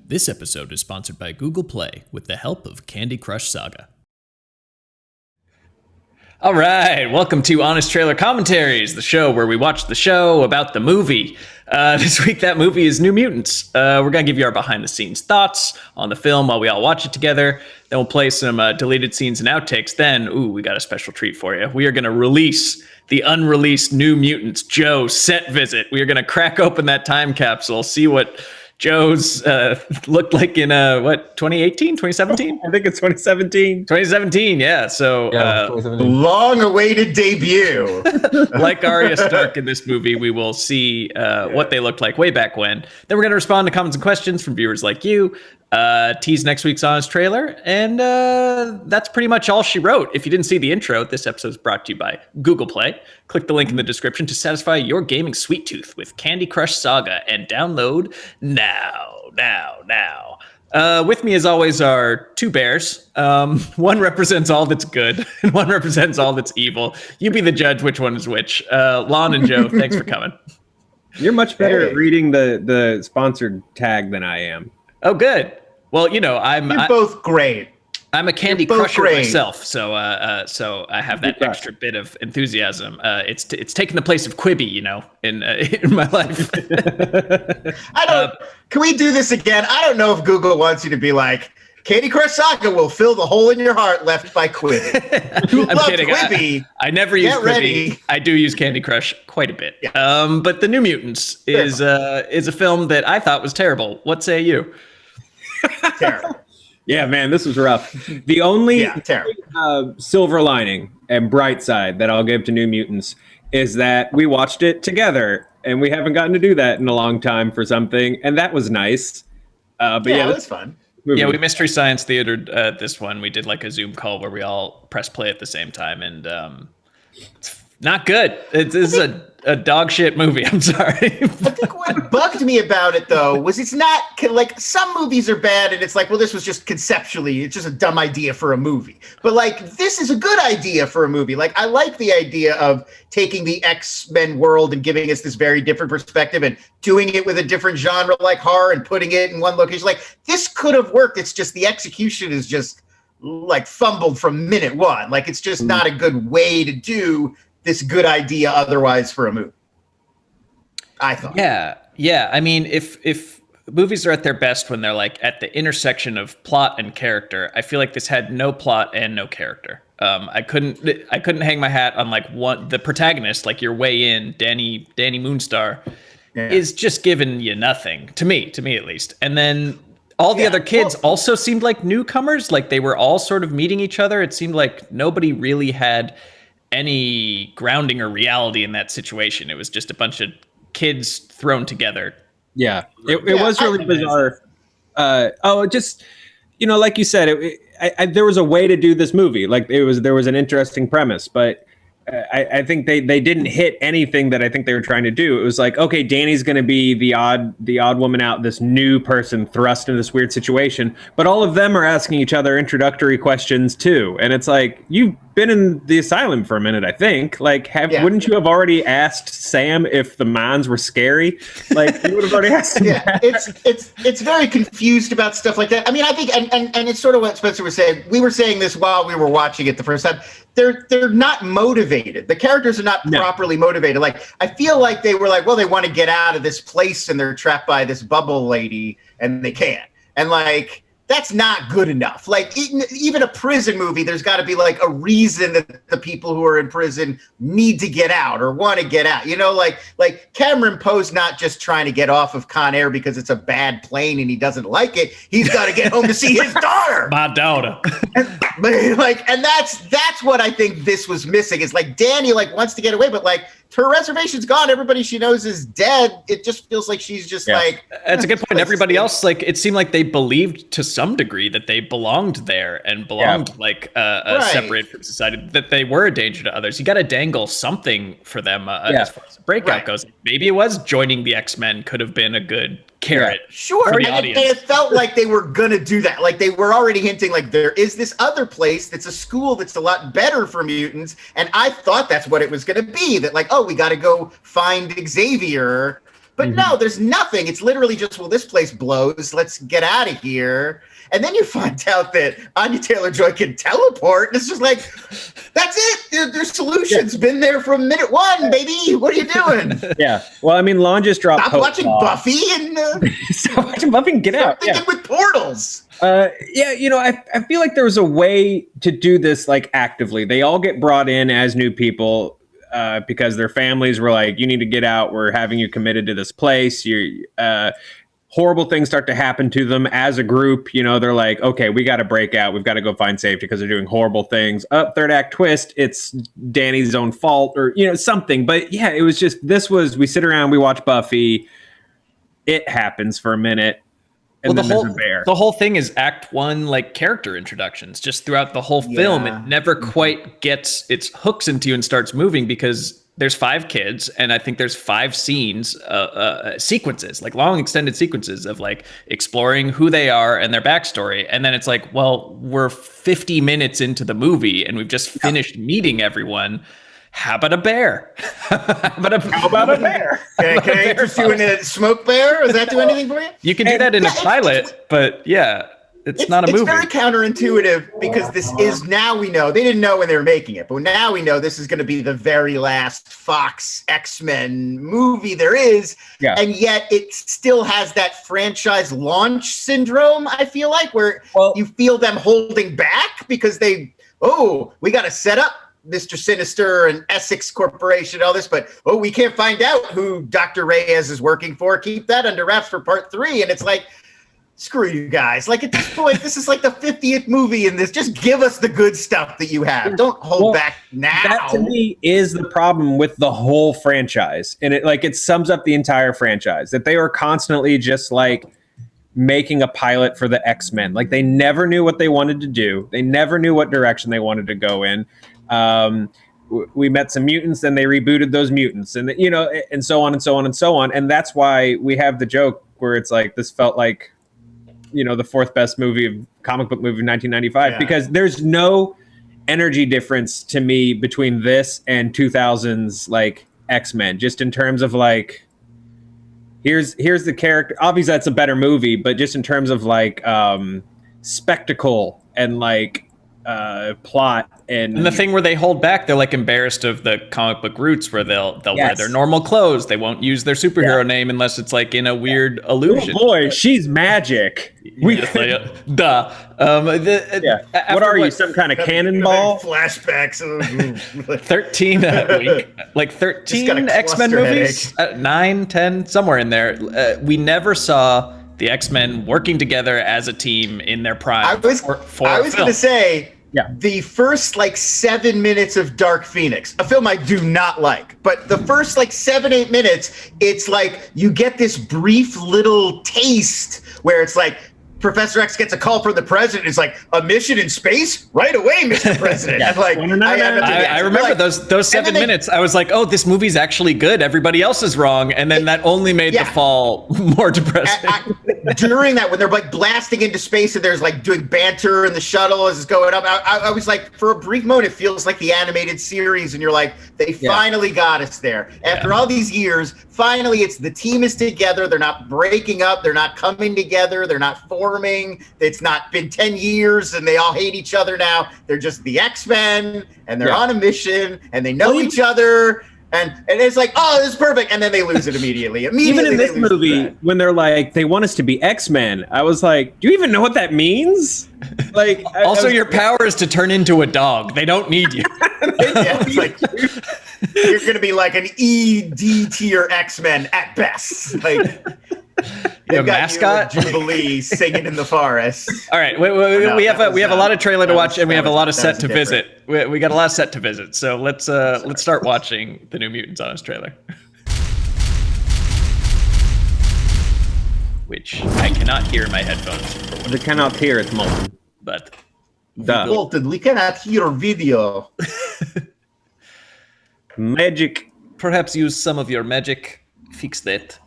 This episode is sponsored by Google Play with the help of Candy Crush Saga. All right, welcome to Honest Trailer Commentaries, the show where we watch the show about the movie. This week, that movie is New Mutants. We're going to give you our behind-the-scenes thoughts on the film while we all watch it together. Then we'll play some deleted scenes and outtakes. Then, we got a special treat for you. We are going to release the unreleased New Mutants Joe set visit. We are going to crack open that time capsule, see what Joe's looked like in 2018, 2017? I think it's 2017. 2017, yeah. So long-awaited debut. Like Arya Stark in this movie, we will see what they looked like way back when. Then we're going to respond to comments and questions from viewers like you. Tease next week's Honest Trailer, and that's pretty much all she wrote. If you didn't see the intro, this episode is brought to you by Google Play. Click the link in the description to satisfy your gaming sweet tooth with Candy Crush Saga and download now. With me, as always, are two bears. One represents all that's good, and one represents all that's evil. You be the judge which one is which. Lon and Joe, thanks for coming. You're much better at reading the sponsored tag than I am. Oh, good. Well, you're both great. I'm a Candy Crusher myself, so I have that extra bit of enthusiasm. It's taken the place of Quibi, in my life. Can we do this again? I don't know if Google wants you to be like, Candy Crush Saga will fill the hole in your heart left by Quibi. You love kidding. Quibi. I never use Quibi. Ready. I do use Candy Crush quite a bit. Yeah. But The New Mutants is a film that I thought was terrible. What say you? Terrible. Yeah, man, this was rough. The only silver lining and bright side that I'll give to New Mutants is that we watched it together, and we haven't gotten to do that in a long time for something, and that was nice. But yeah, that's fun. Yeah, we Mystery Science Theatered this one. We did like a Zoom call where we all press play at the same time, and it's not good. This is a dog shit movie. I'm sorry. I think what bugged me about it, though, was it's not like some movies are bad and it's like, well, this was just conceptually, it's just a dumb idea for a movie. But like, this is a good idea for a movie. Like, I like the idea of taking the X-Men world and giving us this very different perspective and doing it with a different genre like horror and putting it in one location. Like, this could have worked. It's just the execution is just like fumbled from minute one. Like, it's just not a good way to do this good idea otherwise for a movie, I thought. Yeah. I mean, if movies are at their best when they're like at the intersection of plot and character, I feel like this had no plot and no character. I couldn't hang my hat on like the protagonist, like your way in, Danny Moonstar, is just giving you nothing to me at least. And then all the other kids also seemed like newcomers, like they were all sort of meeting each other. It seemed like nobody really had any grounding or reality in that situation. It was just a bunch of kids thrown together. Yeah, it was really bizarre. Just, like you said, there was a way to do this movie. Like there was an interesting premise, but I think they didn't hit anything that I think they were trying to do. It was like, okay, Danny's going to be the odd woman out, this new person thrust into this weird situation, but all of them are asking each other introductory questions too. And it's like, you've been in the asylum for a minute, I think. Like, wouldn't you have already asked Sam if the mines were scary? Like, you would have already asked him that. It's very confused about stuff like that. I mean, I think, and it's sort of what Spencer was saying. We were saying this while we were watching it the first time. They're not motivated. The characters are not properly motivated. Like, I feel like they were like, well, they want to get out of this place and they're trapped by this bubble lady and they can't. And like, that's not good enough. Like, even a prison movie, there's got to be like a reason that the people who are in prison need to get out or want to get out. Like Cameron Poe's not just trying to get off of Con Air because it's a bad plane and he doesn't like it. He's got to get home to see his daughter. My daughter. And that's what I think this was missing. Is like Danny wants to get away, but like her reservation's gone. Everybody she knows is dead. It just feels like she's just like. That's a good point. Everybody else, like, it seemed like they believed to some degree that they belonged there and belonged separate from society, that they were a danger to others. You got to dangle something for them as far as the breakout goes. Maybe it was joining the X-Men could have been a good carrot. Sure. For the audience. And it felt like they were going to do that. Like they were already hinting like there is this other place that's a school that's a lot better for mutants. And I thought that's what it was going to be. That like, oh, we got to go find Xavier But no, there's nothing. It's literally just, well, this place blows. Let's get out of here. And then you find out that Anya Taylor-Joy can teleport. And it's just like, that's it. There's solutions. Yeah. Been there from minute one, baby. What are you doing? Yeah. Well, I mean, Lon just dropped. Stop watching Buffy and stop watching Buffy and get out. Thinking with portals. Yeah, you know, I feel like there was a way to do this like actively. They all get brought in as new people because their families were like, you need to get out. We're having you committed to this place. Horrible things start to happen to them as a group. You know, they're like, okay, we got to break out. We've got to go find safety because they're doing horrible things. Third act twist, it's Danny's own fault or, you know, something. But yeah, it was just, we sit around, we watch Buffy. It happens for a minute. And well, then the whole thing is Act 1, like character introductions. Just throughout the whole film, it never quite gets its hooks into you and starts moving because there's 5 kids, and I think there's 5 scenes, sequences, like long extended sequences of like exploring who they are and their backstory. And then it's like, well, we're 50 minutes into the movie and we've just finished meeting everyone. How about a bear? How about a bear? Can I interest you in a smoke bear? Does that do anything for you? You can do that in a pilot, but yeah, it's not a movie. It's very counterintuitive because this is, now we know, they didn't know when they were making it, but now we know this is going to be the very last Fox X-Men movie there is. Yeah. And yet it still has that franchise launch syndrome, I feel like, where you feel them holding back because we got to set up Mr. Sinister and Essex Corporation, all this, but we can't find out who Dr. Reyes is working for. Keep that under wraps for part 3. And it's like, screw you guys. Like at this point, this is like the 50th movie in this. Just give us the good stuff that you have. Don't hold back now. That to me is the problem with the whole franchise. And it sums up the entire franchise, that they were constantly just like making a pilot for the X-Men. Like they never knew what they wanted to do. They never knew what direction they wanted to go in. We met some mutants, then they rebooted those mutants, and you know, and so on and so on and so on. And that's why we have the joke where it's like, this felt like, you know, the 4th best comic book movie of 1995, because there's no energy difference to me between this and 2000s like X-Men, just in terms of like, here's the character. Obviously that's a better movie, but just in terms of like spectacle and like plot and the thing where they hold back, they're like embarrassed of the comic book roots where they'll wear their normal clothes. They won't use their superhero name unless it's like in a weird illusion. Oh boy, she's magic. Duh. What are you, some kind of cannonball? Flashbacks. 13 like 13 X-Men movies, 9, 10, somewhere in there. We never saw the X-Men working together as a team in their prime. I was going to say, the first like 7 minutes of Dark Phoenix, a film I do not like, but the first like 7-8 minutes, it's like you get this brief little taste where it's like, Professor X gets a call from the president. It's like, a mission in space? Right away, Mr. President. And like, I remember those 7 minutes. I was like, oh, this movie's actually good. Everybody else is wrong. And then that only made the fall more depressing. During that, when they're like blasting into space and there's like doing banter and the shuttle is going up, I was like, for a brief moment, it feels like the animated series. And you're like, they finally got us there. After all these years, finally, it's the team is together. They're not breaking up. They're not coming together. They're not forming. It's not been 10 years and they all hate each other now. They're just the X-Men and they're on a mission and they know each other. And it's like, oh, this is perfect. And then they lose it immediately. Even in this movie, when they're like, they want us to be X-Men, I was like, do you even know what that means? Like, also, your power is to turn into a dog. They don't need you. It's like, you're going to be like an ED tier X-Men at best. Like, a mascot, Jubilee singing in the forest. All right, we have a lot of trailer to watch, and we have a lot of set to visit. We got a lot of set to visit, so let's start watching the New Mutants on his trailer, which I cannot hear in my headphones. I cannot hear it, Moulton. But Moulton, we cannot hear video. Magic. Perhaps use some of your magic. Fix that.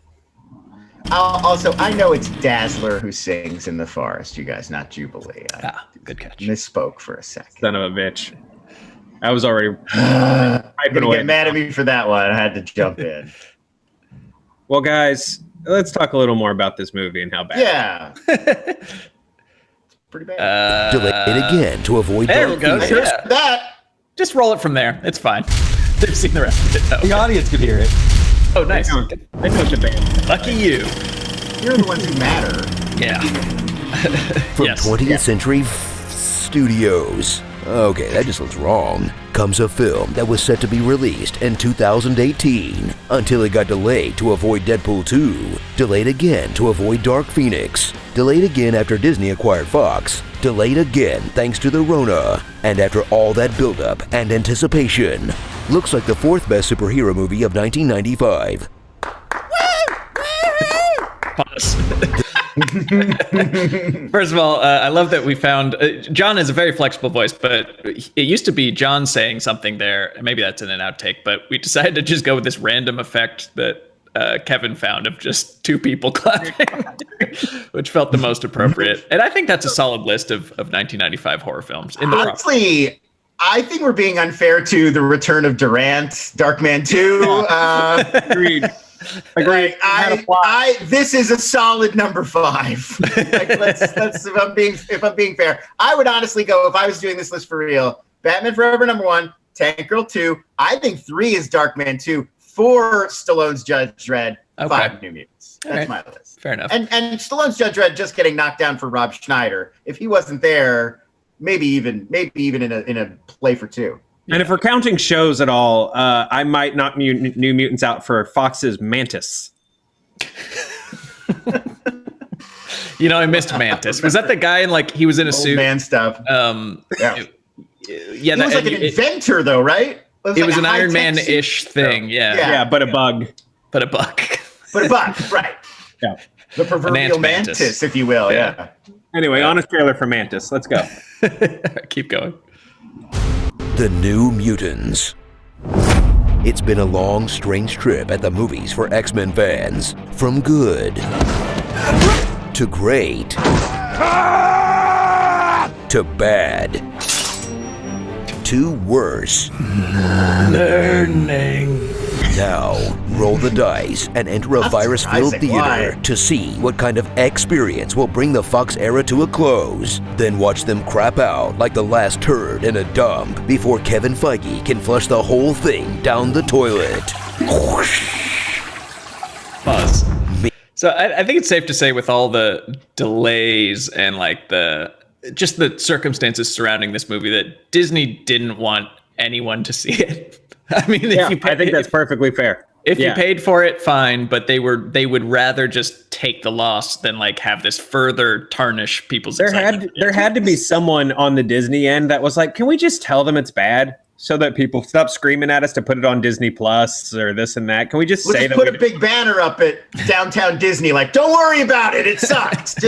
Also, I know it's Dazzler who sings in the forest, you guys, not Jubilee. Good catch. Misspoke for a second. Son of a bitch. I was already You're gonna get mad at me for that one. I had to jump in. Well, guys, let's talk a little more about this movie and how bad. Yeah. Pretty bad. Delayed again to avoid there dark we go. Phoenix. Yeah. That. Just roll it from there. It's fine. They've seen the rest of it, though. The audience could hear it. Oh, nice. They know the band. Lucky you. You're the ones who matter. Yeah. From Yes. 20th Century Studios. Okay, that just looks wrong. Comes a film that was set to be released in 2018 until it got delayed to avoid Deadpool 2, delayed again to avoid Dark Phoenix, delayed again after Disney acquired Fox, delayed again thanks to the Rona, and after all that buildup and anticipation, looks like the fourth best superhero movie of 1995. Pause. First of all, I love that we found John is a very flexible voice, but it used to be John saying something there. Maybe that's in an outtake, but we decided to just go with this random effect that Kevin found of just two people clapping, which felt the most appropriate. And I think that's a solid list of 1995 horror films. Honestly, I think we're being unfair to the return of Durant, Darkman 2. Agreed. Like, this is a solid number 5. Like, let's if I'm being fair, I would honestly go, if I was doing this list for real, Batman Forever number 1, Tank Girl 2. I think 3 is Darkman 2, 4 Stallone's Judge Dredd, 5 New Mutants. That's my list. Fair enough. And Stallone's Judge Dredd just getting knocked down for Rob Schneider. If he wasn't there, maybe even in a play for 2. And if we're counting shows at all, I might knock New Mutants out for Fox's Mantis. I missed Mantis. Was that the guy he was in a Old suit? man stuff. Yeah. He was like an inventor, though, right? It was an Iron Man-ish thing. Yeah, but a bug. But a bug. Right. Yeah. The proverbial mantis, if you will. Yeah. Anyway, honest trailer for Mantis. Let's go. Keep going. The New Mutants. It's been a long, strange trip at the movies for X-Men fans. From good to great to bad to worse. Learning. Now, roll the dice and enter a virus-filled theater to see what kind of experience will bring the Fox era to a close. Then watch them crap out like the last turd in a dump before Kevin Feige can flush the whole thing down the toilet. Pause. So I think it's safe to say, with all the delays and the circumstances surrounding this movie, that Disney didn't want anyone to see it. I mean, I think that's perfectly fair. If you paid for it, fine, but they would rather just take the loss than have this further tarnish people's excitement. There had to be someone on the Disney end that was like, can we just tell them it's bad so that people stop screaming at us to put it on Disney Plus or this and that? Can we just say that? Put a big banner up at downtown Disney, don't worry about it. It sucks.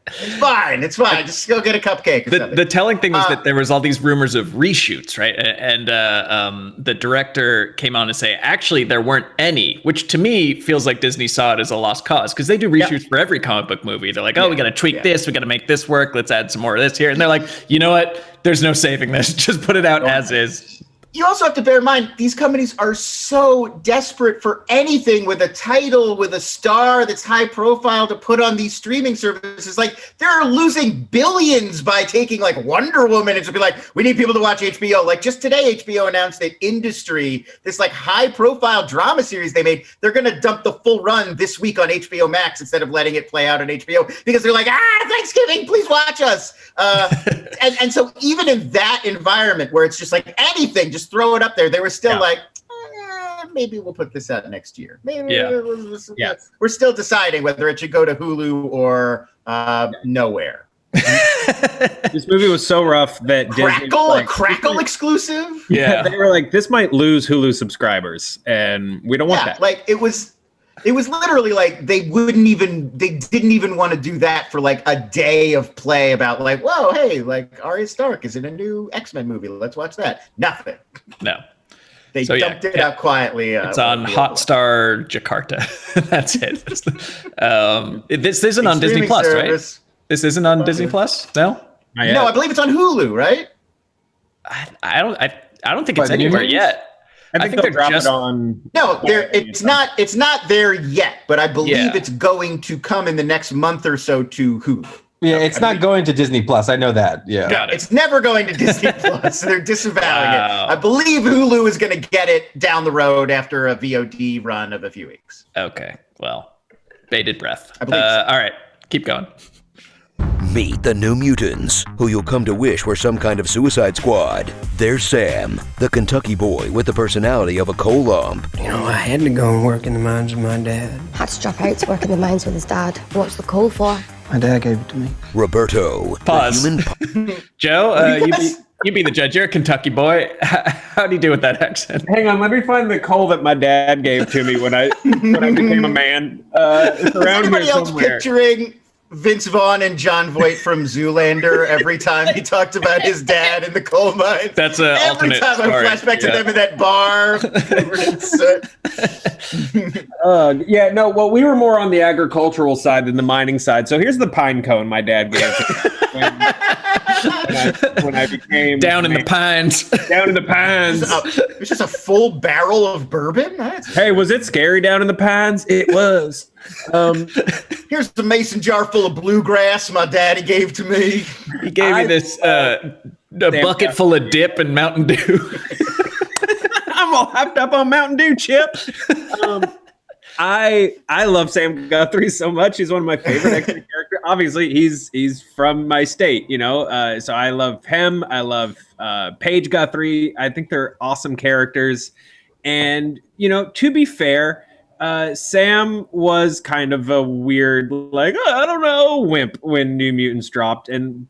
It's fine. Just go get a cupcake. The telling thing was that there was all these rumors of reshoots, right? And the director came on to say, actually, there weren't any, which to me feels like Disney saw it as a lost cause, because they do reshoots for every comic book movie. They're like, we got to tweak this. We got to make this work. Let's add some more of this here. And they're like, you know what? There's no saving this. Just put it out as is. You also have to bear in mind, these companies are so desperate for anything with a title, with a star that's high profile to put on these streaming services. They're losing billions by taking Wonder Woman and just be like, we need people to watch HBO. Just today, HBO announced that Industry, this high profile drama series they made, they're going to dump the full run this week on HBO Max instead of letting it play out on HBO, because they're like, Thanksgiving, please watch us. And so even in that environment where it's just anything, just throw it up there, they were still maybe we'll put this out next year. Maybe we're still deciding whether it should go to Hulu or nowhere. This movie was so rough that Crackle exclusive. Yeah, they were like, this might lose Hulu subscribers, and we don't want that. It was literally they didn't even want to do that for a day of play about whoa, hey, Arya Stark is in a new X-Men movie. Let's watch that. Nothing. No. They dumped it out quietly. It's on Hotstar Jakarta. That's it. This isn't on Disney Plus, right? This isn't on Disney Plus? No? No, I believe it's on Hulu, right? I don't think it's anywhere yet. I think they'll drop it on. No, it's not there yet, but I believe it's going to come in the next month or so to Hulu. Yeah, it's not going to Disney Plus. I know that. Yeah, no, it's never going to Disney Plus. They're disavowing it. I believe Hulu is going to get it down the road after a VOD run of a few weeks. Okay, well, bated breath. I believe so. All right, keep going. Meet the New Mutants, who you'll come to wish were some kind of Suicide Squad. There's Sam, the Kentucky boy with the personality of a coal lump. You know, I had to go and work in the mines with my dad. Had to drop out to work in the mines with his dad. What's the coal for? My dad gave it to me. Roberto, Pause. Joe, you be the judge. You're a Kentucky boy. How do you do with that accent? Hang on, let me find the coal that my dad gave to me when I became a man. It's around Is anybody here else somewhere. picturing Vince Vaughn and John Voight from Zoolander every time he talked about his dad in the coal mines? That's an every alternate time I story. flash back to them in that bar. No, well, we were more on the agricultural side than the mining side. So here's the pine cone my dad gave when I became Down in the pines. Down in the pines. It's just a full barrel of bourbon. Hey, was it scary down in the pines? It was. Here's the mason jar full of bluegrass my daddy gave to me. He gave me this a bucket full of dip and Mountain Dew. I'm all hyped up on Mountain Dew, Chip. I love Sam Guthrie so much. He's one of my favorite X-Men characters. Obviously, he's from my state, you know. So I love him. I love Paige Guthrie. I think they're awesome characters. And you know, to be fair, Sam was kind of a weird, like, I don't know, wimp when New Mutants dropped, and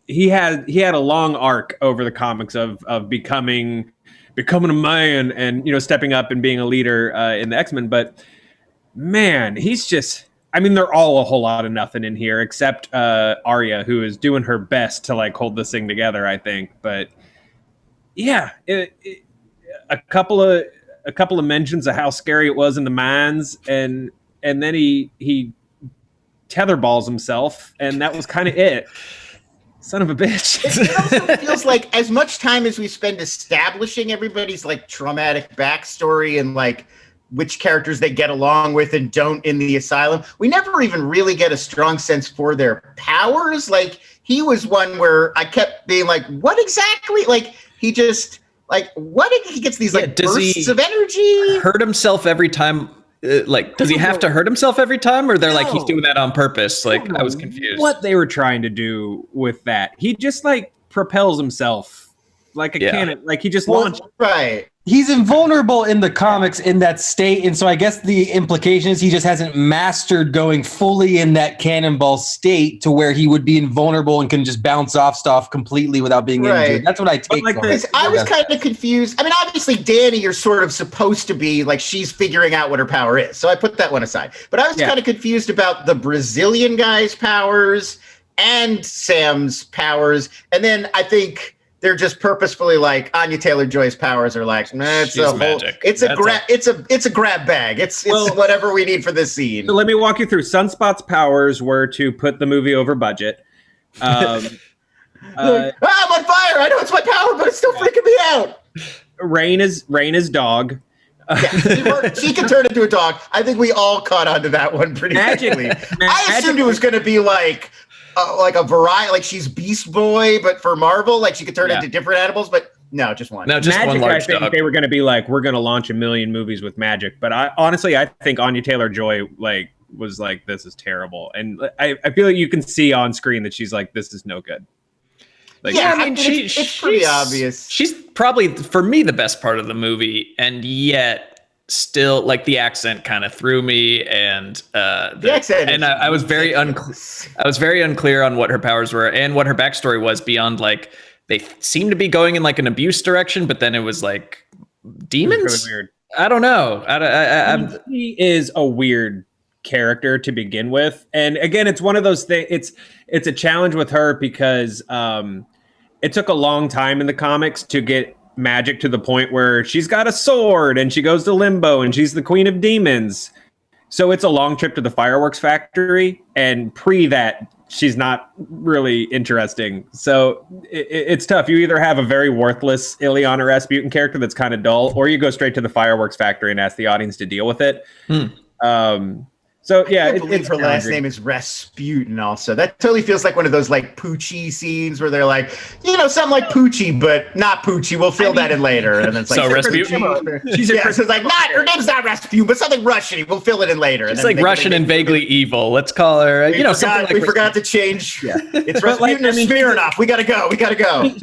he had a long arc over the comics of becoming a man and, you know, stepping up and being a leader in the X-Men. But man, he's just, I mean, they're all a whole lot of nothing in here except Arya, who is doing her best to like hold this thing together, I think. But yeah, a couple of mentions of how scary it was in the mines, and then he tetherballs himself, and that was kind of it. Son of a bitch. It also feels like as much time as we spend establishing everybody's like traumatic backstory and like which characters they get along with and don't in the asylum, we never even really get a strong sense for their powers. Like he was one where I kept being like, what exactly? Like he just like, what if he gets these like bursts of energy? Hurt himself every time? Like, does he have to hurt himself every time, or they're like he's doing that on purpose? Like, I was confused. What they were trying to do with that? He just like propels himself like a cannon. Like he just launched. Right. He's invulnerable in the comics in that state, and so I guess the implication is he just hasn't mastered going fully in that cannonball state to where he would be invulnerable and can just bounce off stuff completely without being injured. That's what I take from it. I was kind of confused. I mean, obviously, Danny, you're sort of supposed to be like she's figuring out what her power is, so I put that one aside. But I was kind of confused about the Brazilian guy's powers and Sam's powers, and then I think they're just purposefully like Anya Taylor-Joy's powers are like, nah, it's a magic. It's a grab bag. It's whatever we need for this scene. So let me walk you through. Sunspot's powers were to put the movie over budget. I'm on fire. I know it's my power, but it's still freaking me out. Rain is dog. She can turn into a dog. I think we all caught on to that one pretty quickly. I assumed it was going to be like a variety, like she's Beast Boy, but for Marvel, like she could turn into different animals, but no, just one. No, just Magic, one large I think dog. they were going to be like, we're going to launch 1 million movies with Magic, but I think Anya Taylor-Joy like was like, this is terrible, and I feel like you can see on screen that she's like, this is no good. Like, yeah, I mean, it's pretty obvious. She's probably, for me, the best part of the movie, and yet still, like, the accent kind of threw me, and the accent. And I was very unclear on what her powers were and what her backstory was beyond like they seemed to be going in like an abuse direction, but then it was like demons. It was really weird. I don't know. She is a weird character to begin with, and again, it's one of those things. It's a challenge with her because it took a long time in the comics to get Magic to the point where she's got a sword and she goes to limbo and she's the queen of demons. So it's a long trip to the fireworks factory, and pre that she's not really interesting. So it's tough. You either have a very worthless Iliana Rasputin character that's kind of dull, or you go straight to the fireworks factory and ask the audience to deal with it. So yeah, I believe her last name is Rasputin. Also, that totally feels like one of those like Poochie scenes where they're like, something like Poochie, but not Poochie. We'll fill that in later. And it's like, so Rasputin. So it's like her name's not Rasputin, but something Russian. We'll fill it in later. It's like Russian and vaguely evil. Let's call her. We forgot to change. Yeah. It's Rasputin or Smirnoff. We gotta go.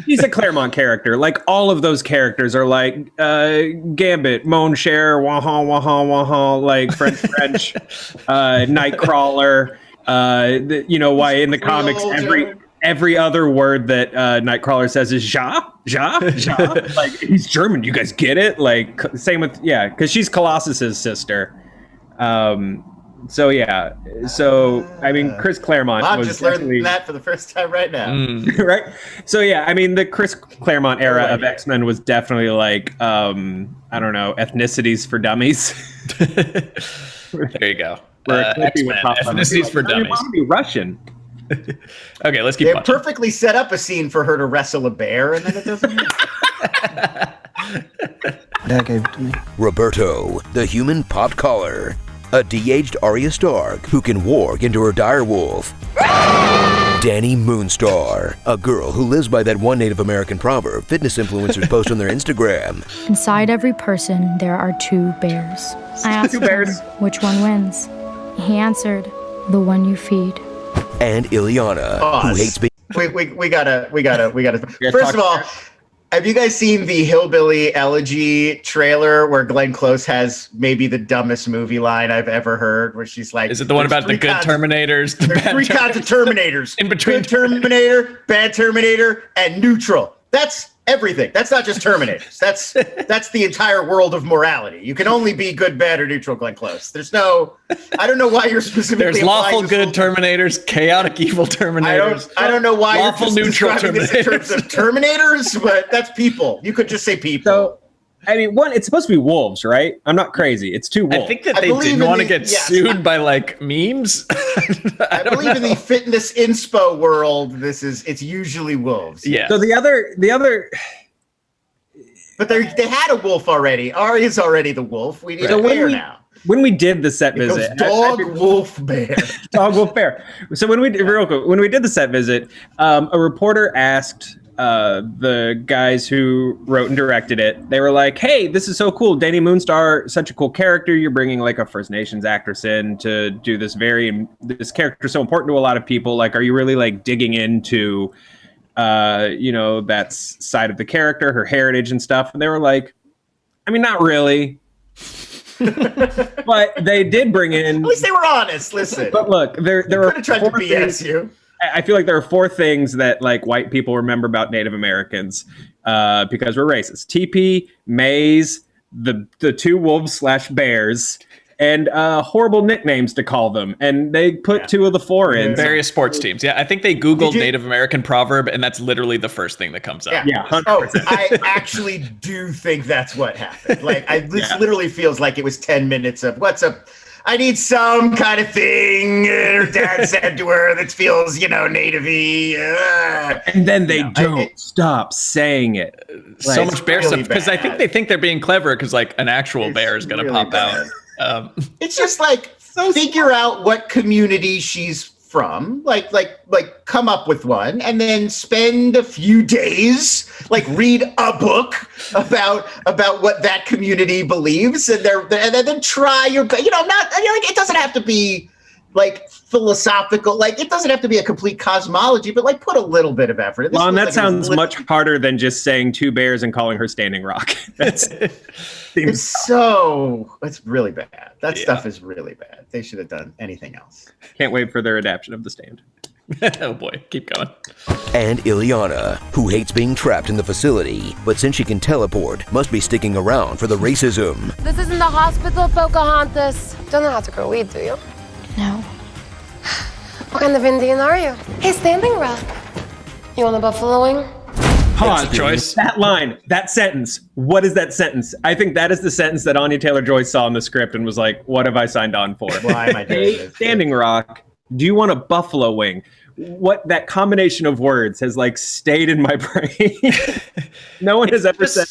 She's a Claremont character. Like all of those characters are like Gambit, Mon Cher, Waha, like French. Nightcrawler, why in the comics every other word that Nightcrawler says is ja. Like he's German, you guys get it? Like same with because she's Colossus's sister. So I mean Chris Claremont I'm was just learning that for the first time right now. Right? So I mean the Chris Claremont era of X-Men was definitely like I don't know, ethnicities for dummies. There you go. X-Men, ethnicities for dummies. Want to be Russian. Okay, let's keep They watching. perfectly set up a scene for her to wrestle a bear, and then it doesn't. Dad gave it to me. Roberto, the human pot collar. A de-aged Arya Stark who can warg into her direwolf. Danny Moonstar, a girl who lives by that one Native American proverb fitness influencers post on their Instagram. Inside every person, there are two bears. I asked him, which one wins? He answered, the one you feed. And Iliana, who hates being... We gotta. First of all, have you guys seen the Hillbilly Elegy trailer where Glenn Close has maybe the dumbest movie line I've ever heard, where she's like, is it the one about the good Terminators? There's three kinds of Terminators. In between good Terminator, bad Terminator, and neutral. That's everything. That's not just Terminators. That's the entire world of morality. You can only be good, bad, or neutral, Glenn Close. There's no. I don't know why you're specifically. There's lawful good Terminators, chaotic evil Terminators. I don't know why lawful you're neutral describing this in terms of Terminators, but that's people. You could just say people. So, I mean, it's supposed to be wolves, right? I'm not crazy. It's two wolves. I think that they didn't want to get sued by like memes. I believe in the fitness inspo world, it's usually wolves. Yeah. So the other. But they had a wolf already. Arya's already the wolf. We need a bear now. When we did the set visit, wolf, bear. Dog, wolf, bear. So when we did the set visit, a reporter asked the guys who wrote and directed it. They were like, "Hey, this is so cool. Danny Moonstar, such a cool character. You're bringing like a First Nations actress in to do this character so important to a lot of people. Like, are you really like digging into that side of the character, her heritage and stuff?" And they were like, I mean, not really. But they did bring in. At least they were honest. Listen. But look, there are tried to BS you. I feel like there are four things that like white people remember about Native Americans because we're racist: TP, maize, the two wolves / bears, and horrible nicknames to call them. And they put two of the four in. Various sports teams. Yeah, I think they Googled Native American proverb, and that's literally the first thing that comes up. Yeah, 100%. I actually do think that's what happened. Like, this literally feels like it was 10 minutes of what's up. I need some kind of thing her dad said to her that feels, native-y. And then they don't stop saying it. So much bear stuff because I think they think they're being clever because like an actual bear is going to pop out. It's just like figure out what community she's from, like come up with one, and then spend a few days, like read a book about what that community believes, and then try your best. It doesn't have to be like philosophical, like it doesn't have to be a complete cosmology, but like put a little bit of effort. Well, and that sounds much harder than just saying two bears and calling her Standing Rock. It's really bad. That stuff is really bad. They should have done anything else. Can't wait for their adaptation of The Stand. Oh boy, keep going. And Iliana, who hates being trapped in the facility, but since she can teleport, must be sticking around for the racism. This isn't the hospital, Pocahontas. Don't know how to grow weed, do you? No. What kind of Indian are you? Hey, Standing Rock. You want a buffalo wing? Pause. Choice. That line, that sentence. What is that sentence? I think that is the sentence that Anya Taylor-Joy saw in the script and was like, what have I signed on for? Why am I doing this? Standing Rock, do you want a buffalo wing? what that combination of words has like stayed in my brain. No one has ever said,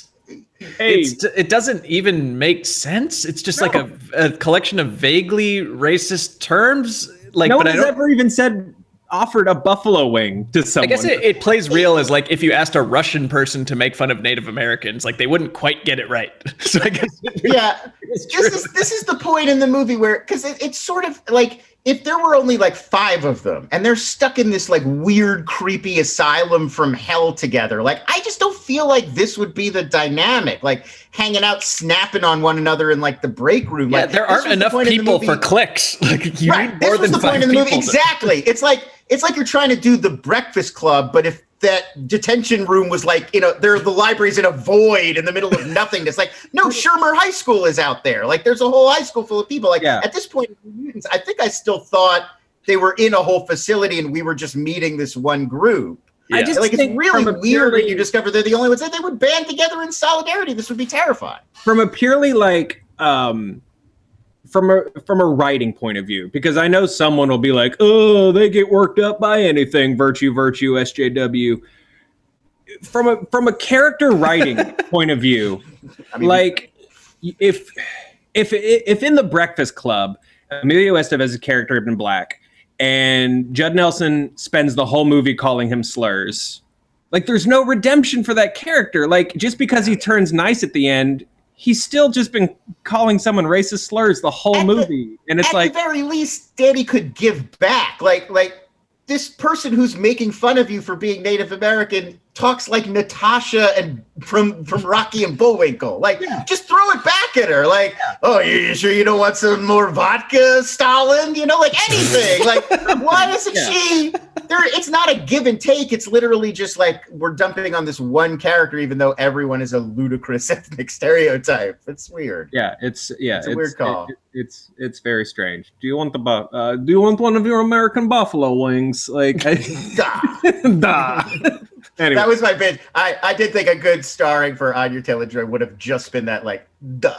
hey, it doesn't even make sense. It's just like a collection of vaguely racist terms. Like, no but one has ever even offered a buffalo wing to someone. I guess it plays real as like if you asked a Russian person to make fun of Native Americans, like they wouldn't quite get it right. So I guess this is the point in the movie where, because it's sort of like if there were only like 5 of them and they're stuck in this like weird, creepy asylum from hell together, like I just don't feel like this would be the dynamic, like hanging out, snapping on one another in like the break room. Yeah, like, there aren't enough people for clicks. Like you need more than 5 point in the movie. people. Exactly. It's like you're trying to do the Breakfast Club, but if that detention room was like, the library's in a void in the middle of nothingness. Like, no, Shermer High School is out there. Like, there's a whole high school full of people. Like, at this point, Mutants, I think I still thought they were in a whole facility and we were just meeting this one group. Yeah. I just think it's really weird when you discover they're the only ones. That they would band together in solidarity. This would be terrifying. From a purely like, from a writing point of view, because I know someone will be like, oh, they get worked up by anything, virtue, SJW. From a character writing point of view, like if in the Breakfast Club, Emilio Estevez's character in black, and Judd Nelson spends the whole movie calling him slurs, like there's no redemption for that character. Like just because he turns nice at the end, he's still just been calling someone racist slurs the whole movie. And it's like, at the very least, Danny could give back. Like this person who's making fun of you for being Native American talks like Natasha and from Rocky and Bullwinkle. Like, just throw it back at her. Like, oh, you sure you don't want some more vodka, Stalin? Like anything. Like, why isn't she there? It's not a give and take. It's literally just like we're dumping on this one character, even though everyone is a ludicrous ethnic stereotype. It's weird. It's a weird call. It's very strange. Do you want one of your American buffalo wings? Like, Duh. Anyway. That was my bit. I did think a good starring for Anya Taylor-Joy would have just been that, like, duh.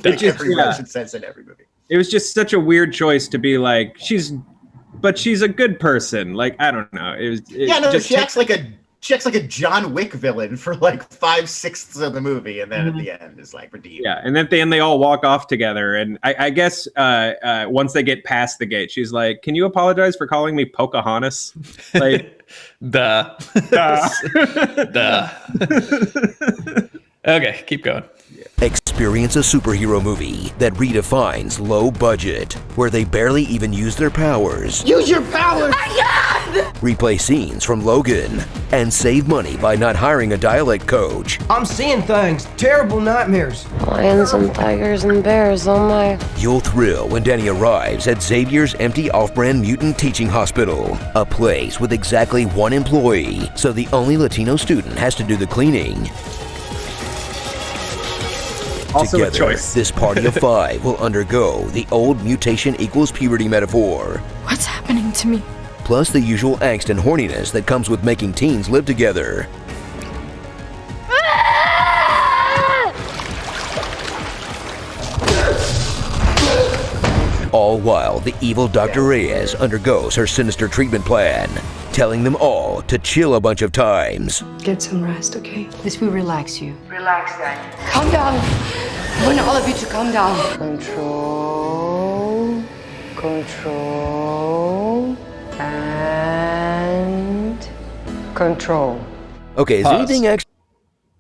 Every motion sense in every movie. It was just such a weird choice to be like, she's a good person. Like, I don't know. She acts like a John Wick villain for like 5/6 of the movie, and then at the end is like redeemed. Yeah, and at the end they all walk off together, and I guess once they get past the gate, she's like, "Can you apologize for calling me Pocahontas?" Like, duh. Okay, keep going. Experience a superhero movie that redefines low budget, where they barely even use their powers. Use your powers! Replay scenes from Logan, and save money by not hiring a dialect coach. I'm seeing things. Terrible nightmares. Lions and tigers and bears, oh my. You'll thrill when Danny arrives at Xavier's empty off-brand mutant teaching hospital, a place with exactly one employee, so the only Latino student has to do the cleaning. Also Together, a choice. This party of 5 will undergo the old mutation equals puberty metaphor. What's happening to me? Plus the usual angst and horniness that comes with making teens live together. All while the evil Dr. Reyes undergoes her sinister treatment plan, telling them all to chill a bunch of times. Get some rest, okay? This will relax you. Relax, Daddy. Calm down. I want all of you to calm down. Control, and control. Okay, is Pause. anything extra?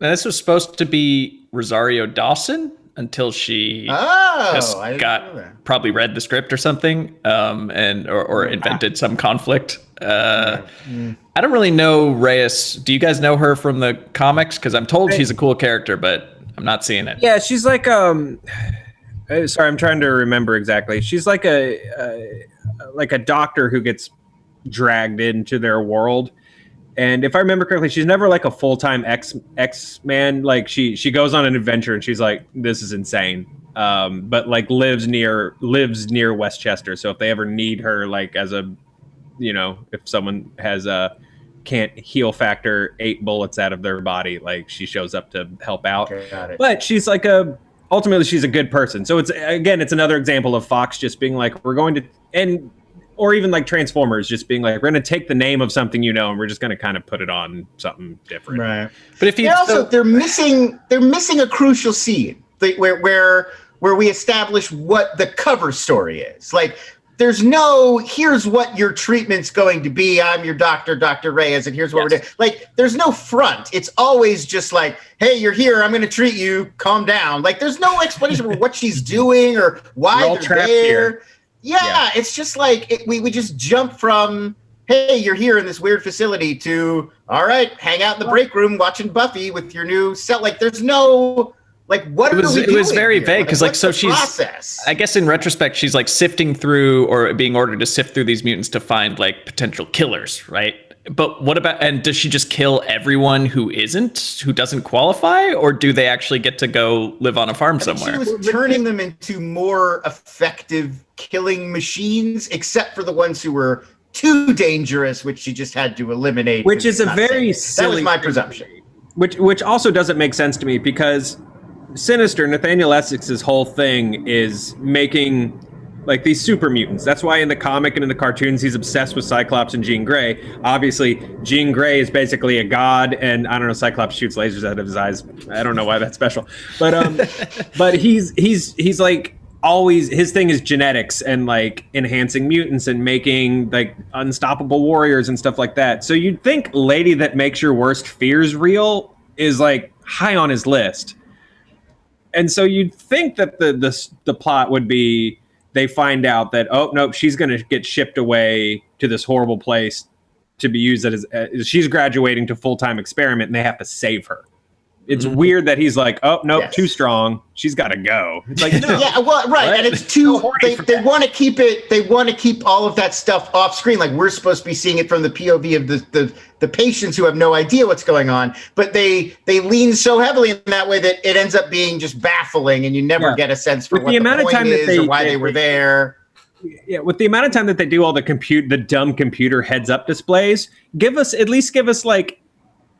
Now, this was supposed to be Rosario Dawson until she probably read the script or something, or invented some conflict. I don't really know Reyes. Do you guys know her from the comics? Because I'm told she's a cool character, but I'm not seeing it. Yeah, she's like sorry, I'm trying to remember exactly. She's like a doctor who gets dragged into their world. And if I remember correctly, she's never like a full-time X-Man. Like she goes on an adventure and she's like, this is insane. But like lives near Westchester. So if they ever need her, like as a, if someone has can't heal factor 8 bullets out of their body, like she shows up to help out. Okay, got it. But she's like ultimately she's a good person. So it's another example of Fox just being like, we're going to, and or even like Transformers, just being like, we're going to take the name of something, and we're just going to kind of put it on something different. Right. But if they're missing a crucial scene where we establish what the cover story is. Like, there's no, here's what your treatment's going to be. I'm your doctor, Dr. Reyes, and here's what we're doing. Like, there's no front. It's always just like, hey, you're here. I'm going to treat you. Calm down. Like, there's no explanation for what she's doing or why they're there. Yeah, it's just like, we just jump from, hey, you're here in this weird facility to, all right, hang out in the break room watching Buffy with your new cell. Like, there's no... Like, what are we doing? It was very here? vague because, like, so she's. Process? I guess in retrospect, she's like sifting through or being ordered to sift through these mutants to find like potential killers, right? But what about? And does she just kill everyone who doesn't qualify, or do they actually get to go live on a farm somewhere? She was turning them into more effective killing machines, except for the ones who were too dangerous, which she just had to eliminate. Which is a very silly. That was my presumption. Which also doesn't make sense to me because Sinister, Nathaniel Essex's whole thing is making like these super mutants. That's why in the comic and in the cartoons, he's obsessed with Cyclops and Jean Grey. Obviously, Jean Grey is basically a god, and I don't know, Cyclops shoots lasers out of his eyes. I don't know why that's special, but he's like always, his thing is genetics and like enhancing mutants and making like unstoppable warriors and stuff like that. So you'd think Lady That Makes Your Worst Fears Real is like high on his list. And so you'd think that the plot would be they find out that, oh, nope, she's going to get shipped away to this horrible place to be used as she's graduating to full-time experiment, and they have to save her. It's weird that he's like, oh, nope, too strong. She's got to go. It's like, no. Yeah, well, right. And it's too, they want to keep it, they want to keep all of that stuff off screen. Like, we're supposed to be seeing it from the POV of the patients who have no idea what's going on. But they lean so heavily in that way that it ends up being just baffling, and you never get a sense for what the amount of time is or why they were there. Yeah, with the amount of time that they do all the dumb computer heads-up displays, give us like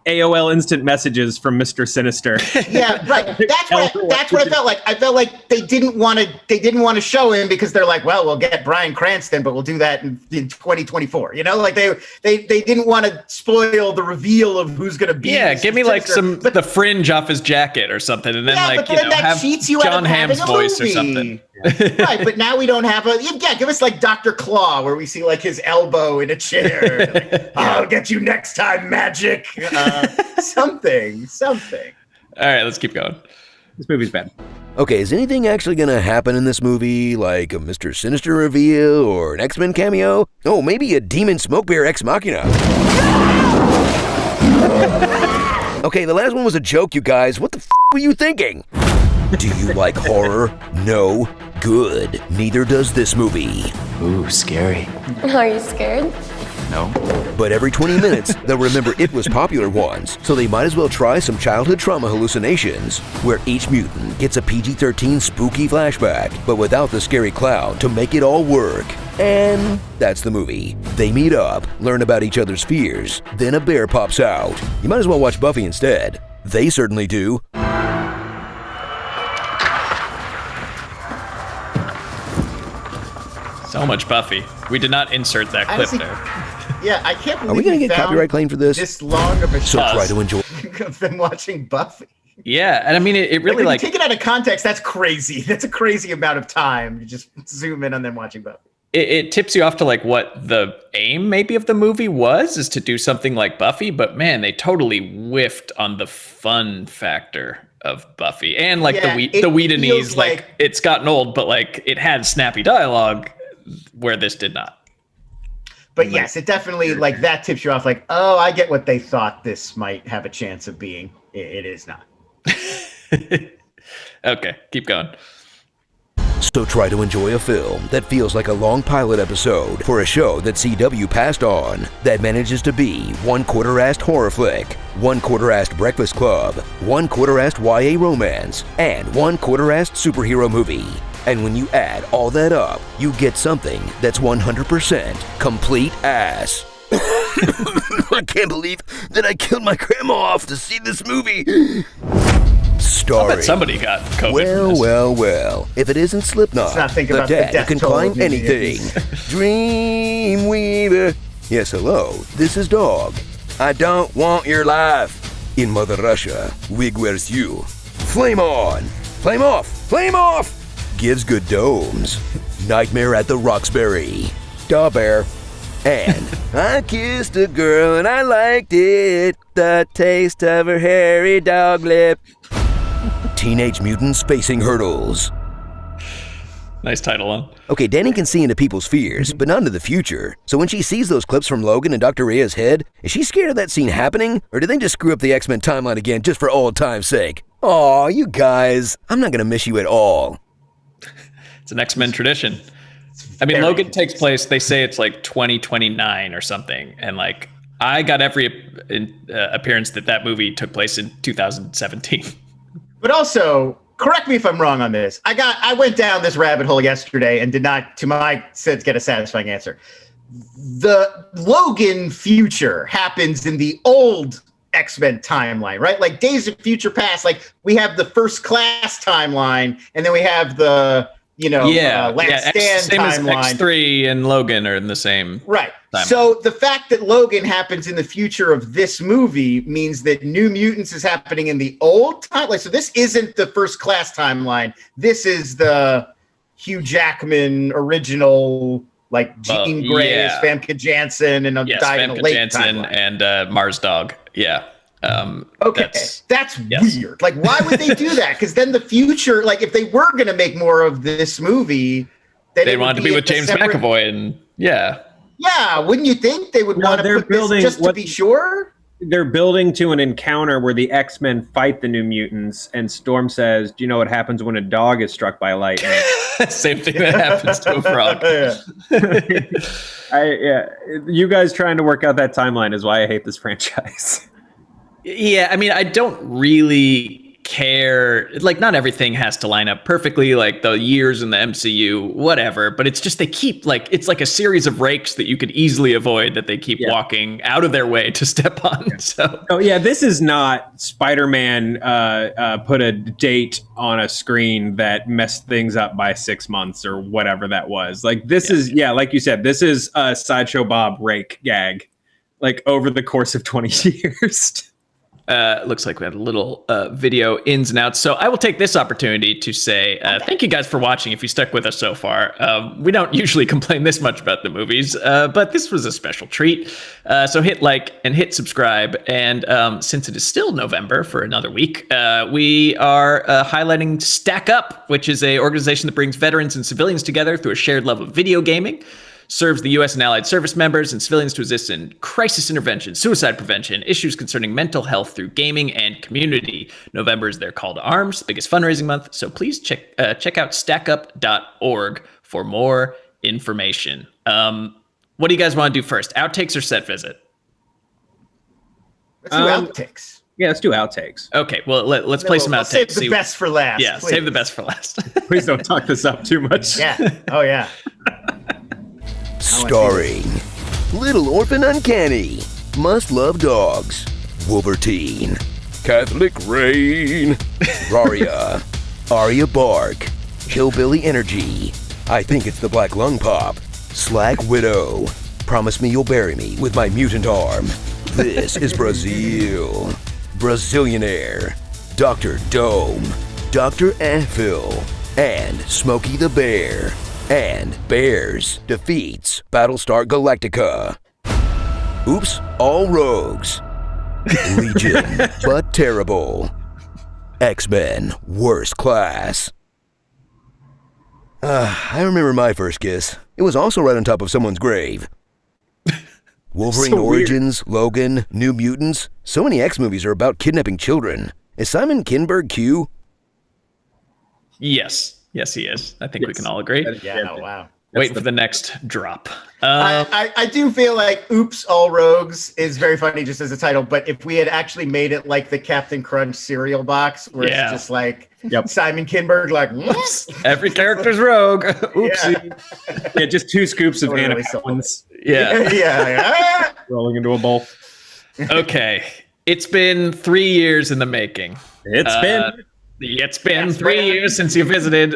AOL instant messages from Mr. Sinister. Yeah, right. That's what I felt like. I felt like they didn't want to show him because they're like, well, we'll get Bryan Cranston, but we'll do that in 2024. Like they didn't want to spoil the reveal of who's going to be. Yeah, give me like the fringe off his jacket or something, and then have you John Hamm's voice or something. Right, but now we don't have give us like Dr. Claw, where we see like his elbow in a chair. Like, I'll get you next time, magic. Something. All right, let's keep going. This movie's bad. Okay, is anything actually gonna happen in this movie? Like a Mr. Sinister reveal or an X-Men cameo? Oh, maybe a demon smoke bear ex machina. Okay, the last one was a joke, you guys. What the f*** were you thinking? Do you like horror? No? Good. Neither does this movie. Ooh, scary. Are you scared? No. But every 20 minutes, they'll remember It Was popular ones, so they might as well try some childhood trauma hallucinations, where each mutant gets a PG-13 spooky flashback, but without the scary clown to make it all work. And that's the movie. They meet up, learn about each other's fears, then a bear pops out. You might as well watch Buffy instead. They certainly do. So much Buffy. We did not insert that clip there. Yeah, I can't believe Are we going to get copyright claim for this? Long of a So try to enjoy. I've been watching Buffy. Yeah, and I mean, it really like take it out of context. That's crazy. That's a crazy amount of time. You just zoom in on them watching Buffy. It tips you off to like what the aim maybe of the movie is to do something like Buffy, but man, they totally whiffed on the fun factor of Buffy and like the Whedonese, like it's gotten old, but like it had snappy dialogue where this did not. But yes, it definitely like that tips you off like, oh, I get what they thought this might have a chance of being. It is not. Okay, keep going. So try to enjoy a film that feels like a long pilot episode for a show that CW passed on, that manages to be one quarter-assed horror flick, one quarter-assed Breakfast Club, one quarter-assed YA romance, and one quarter-assed superhero movie. And when you add all that up, you get something that's 100% complete ass. I can't believe that I killed my grandma off to see this movie. Starring. bet somebody got COVID. Well. If it isn't Slipknot, Let's not think the about the dad death who can toll climb of New anything. Mutants. Dreamweaver. Yes, hello. This is Dog. I don't want your life. In Mother Russia, wig wears you. Flame on. Flame off. Flame off. Gives good domes. Nightmare at the Roxbury. Da Bear. And I kissed a girl and I liked it. The taste of her hairy dog lip. Teenage Mutant Spacing Hurdles. Nice title, huh? Okay, Danny can see into people's fears, but not into the future. So when she sees those clips from Logan and Dr. Reyes' head, is she scared of that scene happening? Or did they just screw up the X-Men timeline again just for old time's sake? Aw, you guys. I'm not gonna miss you at all. It's an X-Men tradition. I mean, Logan takes place, they say it's like 2029 or something. And like, I got every appearance that movie took place in 2017. But also, correct me if I'm wrong on this. I went down this rabbit hole yesterday and did not, to my sense, get a satisfying answer. The Logan future happens in the old X-Men timeline, right? Like Days of Future Past, like we have the First Class timeline, and then we have the, Last Stand same timeline. As X3 and Logan are in the same. Right. timeline. So the fact that Logan happens in the future of this movie means that New Mutants is happening in the old timeline. So this isn't the First Class timeline. This is the Hugh Jackman original, like Jean Grey as Famke Janssen and died in a late Janssen timeline. and Mars Dog. Yeah. Okay, that's weird. Like, why would they do that? Because then the future, like, if they were going to make more of this movie, they wanted to be with James McAvoy, and yeah, wouldn't you think they would want to put this just to be sure? They're building to an encounter where the X-Men fight the New Mutants, and Storm says, "Do you know what happens when a dog is struck by lightning?" Same thing that happens to a frog. You guys trying to work out that timeline is why I hate this franchise. Yeah, I mean, I don't really care. Like, not everything has to line up perfectly, like the years in the MCU, whatever. But it's just they keep, like, it's like a series of rakes that you could easily avoid that they keep walking out of their way to step on. So, this is not Spider-Man put a date on a screen that messed things up by 6 months or whatever that was. Like, this is, like you said, this is a Sideshow Bob rake gag, like, over the course of 20 years. Looks like we had a little video ins and outs. So I will take this opportunity to say thank you guys for watching if you stuck with us so far. We don't usually complain this much about the movies, but this was a special treat. So hit like and hit subscribe. And since it is still November for another week, we are highlighting Stack Up, which is an organization that brings veterans and civilians together through a shared love of video gaming. Serves the U.S. and allied service members and civilians to assist in crisis intervention, suicide prevention, issues concerning mental health through gaming and community. November is their call to arms, the biggest fundraising month. So please check out stackup.org for more information. What do you guys want to do first? Outtakes or set visit? Let's do outtakes. Yeah, let's do outtakes. Okay, well, let's play some outtakes. Save the best for last. Yeah, please. Save the best for last. Please don't talk this up too much. Yeah. Oh, yeah. Starring Little Orphan Uncanny, Must Love Dogs, Wolverine, Catholic Rain, Raria, Arya Bark, Hillbilly Energy, I Think It's the Black Lung Pop, Slag Widow, Promise Me You'll Bury Me with My Mutant Arm. This is Brazil, Brazilianaire, Dr. Dome, Dr. Anvil, and Smokey the Bear. And Bears defeats Battlestar Galactica. Oops, all rogues. Legion, but terrible. X-Men, worst class. I remember my first kiss. It was also right on top of someone's grave. Wolverine So Origins, Logan, New Mutants. So many X movies are about kidnapping children. Is Simon Kinberg Q? Yes, he is. I think we can all agree. Yeah, wow. Waiting for the next drop. I do feel like Oops, All Rogues is very funny just as a title, but if we had actually made it like the Captain Crunch cereal box, where it's just like Simon Kinberg, like, whoops. Every character's rogue. Oopsie. Yeah, just 2 scoops of Totally Anna Yeah. rolling into a bowl. Okay. It's been 3 years in the making. It's been It's been 3 years since you visited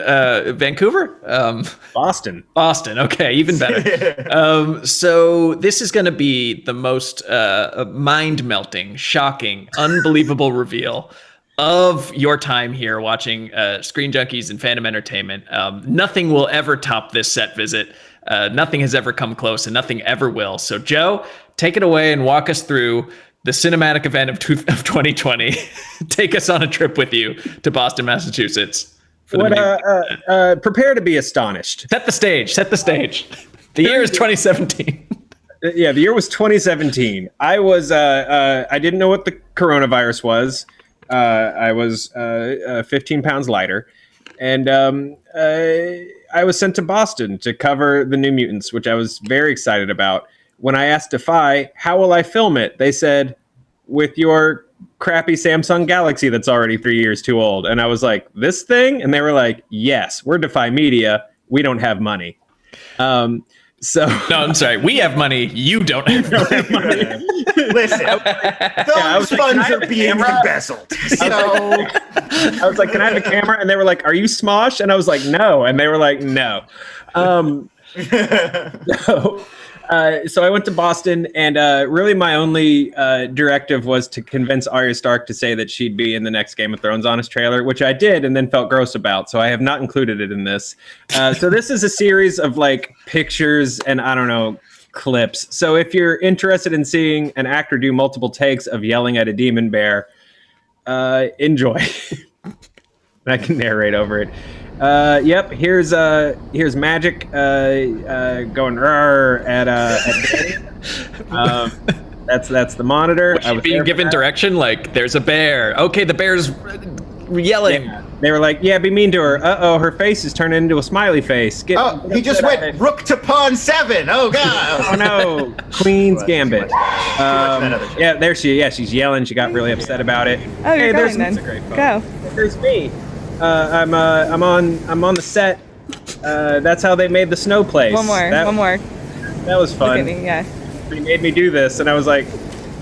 Vancouver? Boston. Boston. Okay, even better. So this is going to be the most mind-melting, shocking, unbelievable reveal of your time here watching Screen Junkies and Fandom Entertainment. Nothing will ever top this set visit. Nothing has ever come close, and nothing ever will. So, Joe, take it away and walk us through the cinematic event of 2020. Take us on a trip with you to Boston, Massachusetts. Prepare to be astonished. Set the stage. Set the stage. The year is 2017. Yeah, the year was 2017. I didn't know what the coronavirus was. I was 15 pounds lighter, and I was sent to Boston to cover the New Mutants, which I was very excited about. When I asked Defy, how will I film it? They said, with your crappy Samsung Galaxy that's already 3 years too old. And I was like, this thing? And they were like, yes, we're Defy Media. We don't have money. No, I'm sorry. We have money. You don't have money. Listen, those funds are being embezzled. So I was like, can I have a camera? And they were like, are you Smosh? And I was like, no. And they were like, no. So I went to Boston, and really my only directive was to convince Arya Stark to say that she'd be in the next Game of Thrones Honest trailer, which I did and then felt gross about. So I have not included it in this. So this is a series of like pictures and I don't know, clips. So if you're interested in seeing an actor do multiple takes of yelling at a demon bear, enjoy. I can narrate over it. Yep. Here's Magic going at that's the monitor. Was she being given direction like there's a bear? Okay, the bear's yelling. Yeah. They were like, yeah, be mean to her. Her face is turning into a smiley face. He just went rook to pawn 7. Oh god. Oh no, Queen's Gambit. Yeah, there she's yelling. She got really upset about it. Oh, you're going then. Go. There's me. I'm on the set. That's how they made the snow place. One more. That was fun. Look at me, yeah. They made me do this, and I was like,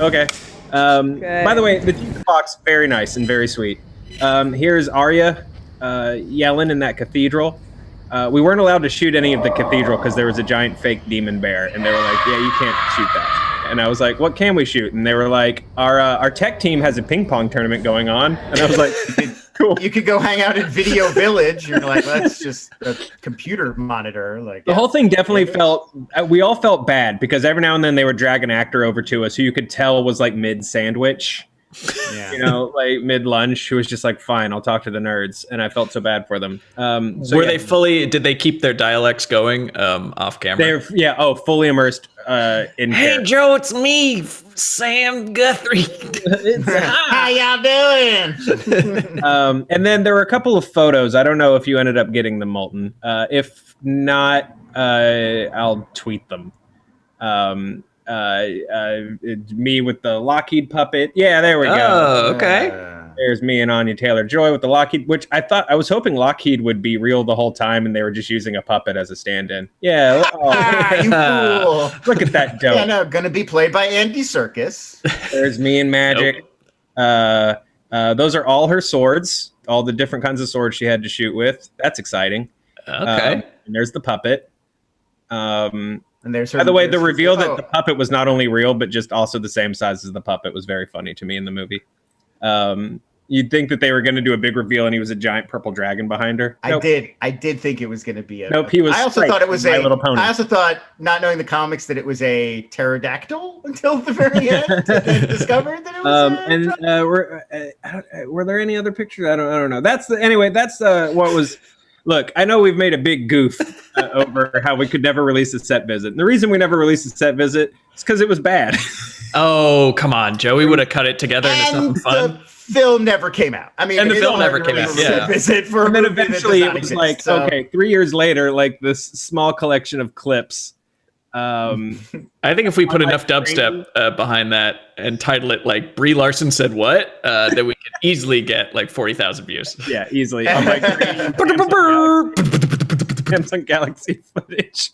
okay. By the way, the jukebox, very nice and very sweet. Here's Arya yelling in that cathedral. We weren't allowed to shoot any of the cathedral because there was a giant fake demon bear, and they were like, yeah, you can't shoot that. And I was like, what can we shoot? And they were like, our tech team has a ping pong tournament going on. And I was like, cool. You could go hang out at Video Village. You're like, that's just a computer monitor. Like the whole thing definitely we all felt bad because every now and then they would drag an actor over to us who you could tell was like mid sandwich. Yeah. You know, like mid lunch, who was just like, fine, I'll talk to the nerds. And I felt so bad for them. Did they keep their dialects going off camera? Fully immersed in Hey, Joe, it's me, Sam Guthrie. How y'all doing? And then there were a couple of photos. I don't know if you ended up getting them, Moulton. If not, I'll tweet them. Me with the Lockheed puppet. Yeah, there we go. Oh, okay. There's me and Anya Taylor-Joy with the Lockheed, which I was hoping Lockheed would be real the whole time, and they were just using a puppet as a stand-in. Yeah. You fool. Look at that dope. Yeah, no, gonna be played by Andy Serkis. There's me and Magic. Nope. Those are all her swords, all the different kinds of swords she had to shoot with. That's exciting. Okay. And there's the puppet. And there's her, by the way, the reveal that the puppet was not only real, but just also the same size as the puppet was very funny to me in the movie. You'd think that they were going to do a big reveal and he was a giant purple dragon behind her. Nope. I did think it was going to be a... Nope, he was... I also thought it was My Little Pony. I also thought, not knowing the comics, that it was a pterodactyl until the very end. And discovered that it was were there any other pictures? I don't know. That's what was... Look, I know we've made a big goof over how we could never release a set visit. And the reason we never released a set visit is because it was bad. Oh, come on, Joe. We would have cut it together into something fun. The film never came out. I mean, and the film never came out. Yeah. And then eventually it was like, okay, 3 years later, like this small collection of clips. I think if we put enough dubstep behind that and title it like Brie Larson said what, then we could easily get like 40,000 views. Yeah, easily. On my Samsung Galaxy footage.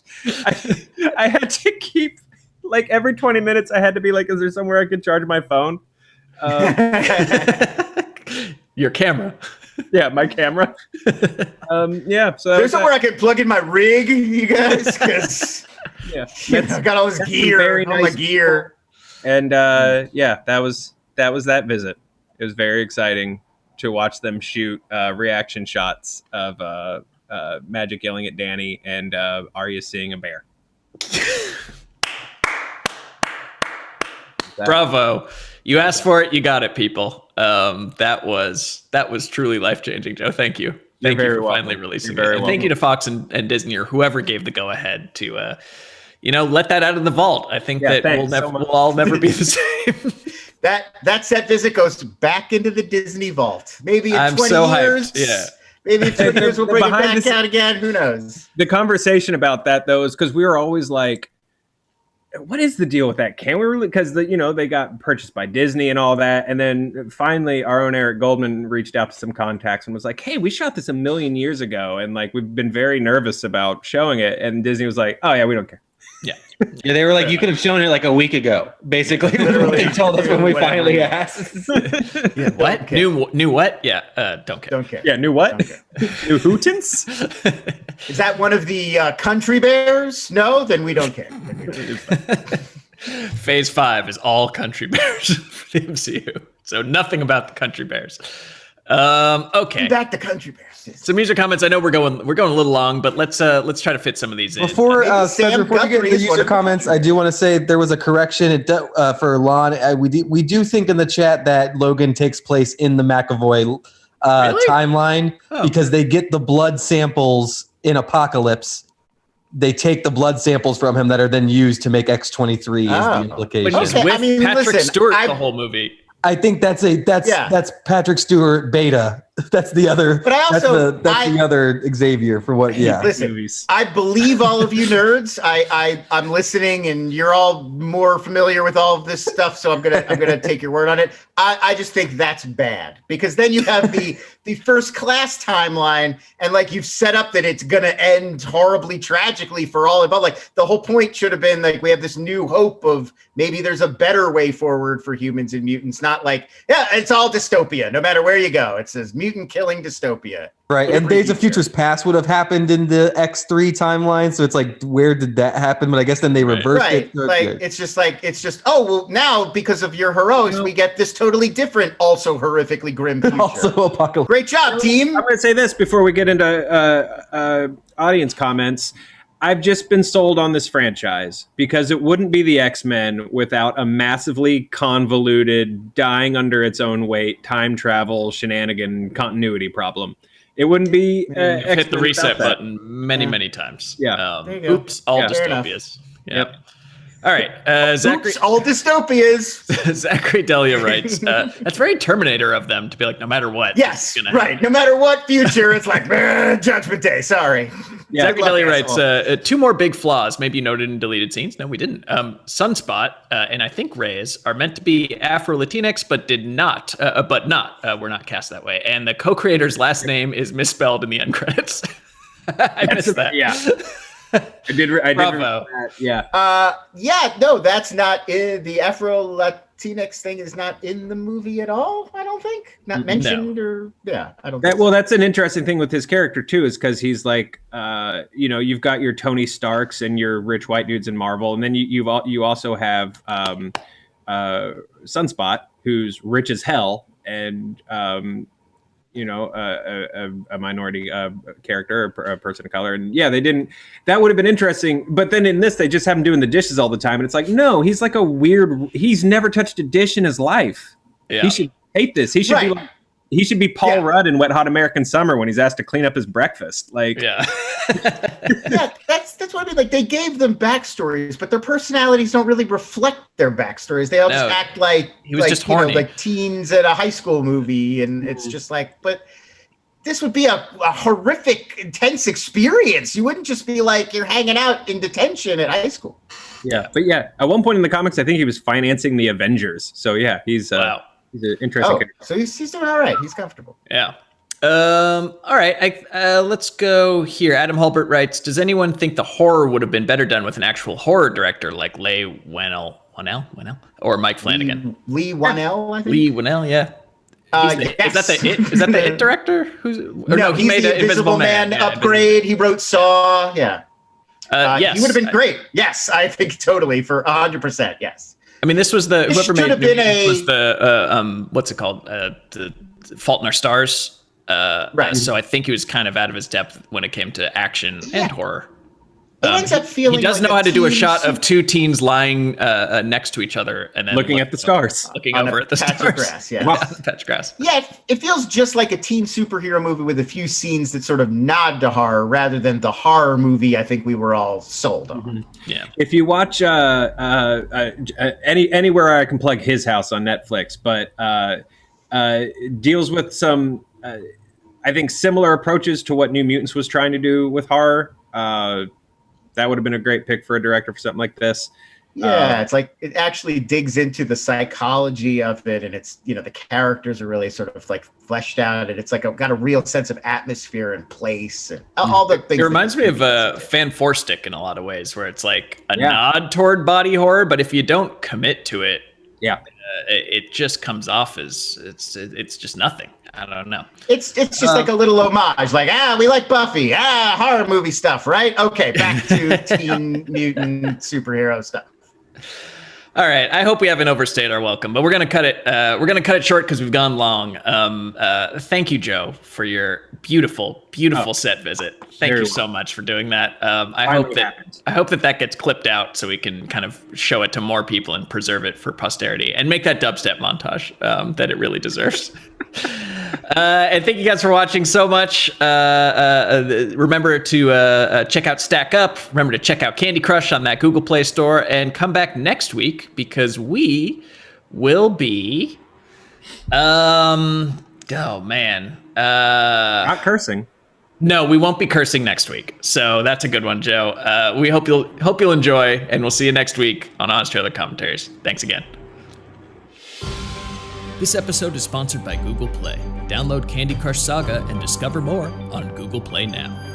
I had to keep, like every 20 minutes, I had to be like, is there somewhere I could charge my phone? Your camera. Yeah, my camera. Yeah, so there's somewhere I can plug in my rig, you guys, because I got all this gear, all my gear. And yeah, that was that visit. It was very exciting to watch them shoot reaction shots of Magic yelling at Danny and Arya seeing a bear. Bravo. You asked for it, you got it, people. That was truly life-changing, Joe. Thank you. Thank you for finally releasing it. And thank you to Fox and Disney or whoever gave the go-ahead to let that out of the vault. I think that we'll all never be the same. That set visit goes back into the Disney vault. Maybe in 20 years. Hyped. Yeah. Maybe in 20 years we'll bring it back out again. Who knows? The conversation about that, though, is because we were always like, what is the deal with that? Can we really? Because they got purchased by Disney and all that, and then finally our own Eric Goldman reached out to some contacts and was like, "Hey, we shot this 1,000,000 years ago, and like we've been very nervous about showing it." And Disney was like, "Oh yeah, we don't care." Yeah, yeah, they were like, "You could have shown it like a week ago." Basically, they told us when we finally asked. Yeah, what? New what? Yeah, don't care. Don't care. Yeah, new what? New Mutants? Is that one of the country bears? No, then we don't care. Phase 5 is all country bears for the MCU. So nothing about the country bears. Okay. Back to country bears. Some user comments. I know we're going a little long, but let's try to fit some of these in. Before we get into the user comments, I do want to say there was a correction for Lon. We do think in the chat that Logan takes place in the McAvoy timeline because they get the blood samples in Apocalypse. They take the blood samples from him that are then used to make X-23 as the implication. But he's with Patrick Stewart the whole movie. I think that's Patrick Stewart beta. That's the other. But I also that's the other Xavier for what? Yeah. Listen, I believe all of you nerds. I'm listening, and you're all more familiar with all of this stuff. So I'm gonna take your word on it. I just think that's bad because then you have the first class timeline, and like you've set up that it's gonna end horribly tragically for all involved. Like the whole point should have been like we have this new hope of maybe there's a better way forward for humans and mutants. Not like it's all dystopia. No matter where you go, it says mutant killing dystopia. Right, and Days of Futures Past would have happened in the X3 timeline, so it's like, where did that happen? But I guess then they reversed it. Like it's just oh well, now because of your heroics, we get this totally different, also horrifically grim future. Also apocalypse. Great job, team. I'm going to say this before we get into audience comments. I've just been sold on this franchise because it wouldn't be the X-Men without a massively convoluted, dying under its own weight, time travel, shenanigan, continuity problem. It wouldn't be hit the reset button many times. Yeah. Oops, all dystopias. Yep. All right, Zachary. Oops, all dystopias. Zachary Delia writes, that's very Terminator of them to be like, no matter what. Yes, right. No matter what future, it's like, Judgment Day, sorry. Yeah, Zachary Delia writes, 2 more big flaws, maybe noted in deleted scenes. No, we didn't. Sunspot and I think Reyes are meant to be Afro-Latinx, but were not cast that way. And the co-creator's last name is misspelled in the end credits. I missed that. Yeah. I did. Bravo. Yeah. No, that's not in the Afro-Latinx thing. Is not in the movie at all. I don't think. Not mentioned I don't. Well, that's an interesting thing with his character too, is because he's like, you've got your Tony Starks and your rich white dudes in Marvel, and then you also have Sunspot, who's rich as hell, and a minority character, a person of color. And yeah, that would have been interesting. But then in this, they just have him doing the dishes all the time. And it's like, no, he's like he's never touched a dish in his life. Yeah. He should hate this. He should be Paul Rudd in Wet Hot American Summer when he's asked to clean up his breakfast. Like, yeah, that's what I mean. Like they gave them backstories, but their personalities don't really reflect their backstories. They all just act like he was just horny, like teens at a high school movie, and it's just like, but this would be a horrific, intense experience. You wouldn't just be like you're hanging out in detention at high school. Yeah, but at one point in the comics, I think he was financing the Avengers. So yeah, he's an interesting character. So he's doing all right. He's comfortable. Yeah. All right. Let's go here. Adam Hulbert writes, does anyone think the horror would have been better done with an actual horror director like Leigh Whannell or Mike Flanagan? Leigh Whannell, I think. Leigh Whannell, yeah. Yes. Is that the It director? He made the Invisible Man upgrade. He wrote Saw. Yeah. Yes. He would have been great. Yes, I think totally for 100%. Yes. I mean, this was whoever made it was the what's it called? The Fault in Our Stars. Right. So I think he was kind of out of his depth when it came to action and horror. It ends up feeling he does like know how to do a shot of two teens lying next to each other and then looking at the stars, looking over at the patch stars. Of grass, yeah. Patch of grass. Yeah, it feels just like a teen superhero movie with a few scenes that sort of nod to horror rather than the horror movie I think we were all sold on. Mm-hmm. Yeah. If you watch anywhere I can plug His House on Netflix, but deals with some I think similar approaches to what New Mutants was trying to do with horror. That would have been a great pick for a director for something like this. Yeah, it's like it actually digs into the psychology of it, and it's the characters are really sort of like fleshed out, and it's like got a real sense of atmosphere and place and all the things. It reminds me of Fan Four Stick in a lot of ways, where it's like a nod toward body horror, but if you don't commit to it, it just comes off as it's just nothing. I don't know. It's just like a little homage, like we like Buffy, horror movie stuff, right? Okay, back to Teen Mutant superhero stuff. All right, I hope we haven't overstayed our welcome, but we're gonna cut it. We're gonna cut it short because we've gone long. Thank you, Joe, for your beautiful set visit. Thank you so much for doing that. I hope that gets clipped out so we can kind of show it to more people and preserve it for posterity and make that dubstep montage that it really deserves. And thank you guys for watching so much. Remember to check out Stack Up. Remember to check out Candy Crush on that Google Play Store, and come back next week because we will be not cursing. No, we won't be cursing next week. So that's a good one, Joe. We hope you'll enjoy, and we'll see you next week on Honest Trailer Commentaries. Thanks again. This episode is sponsored by Google Play. Download Candy Crush Saga and discover more on Google Play now.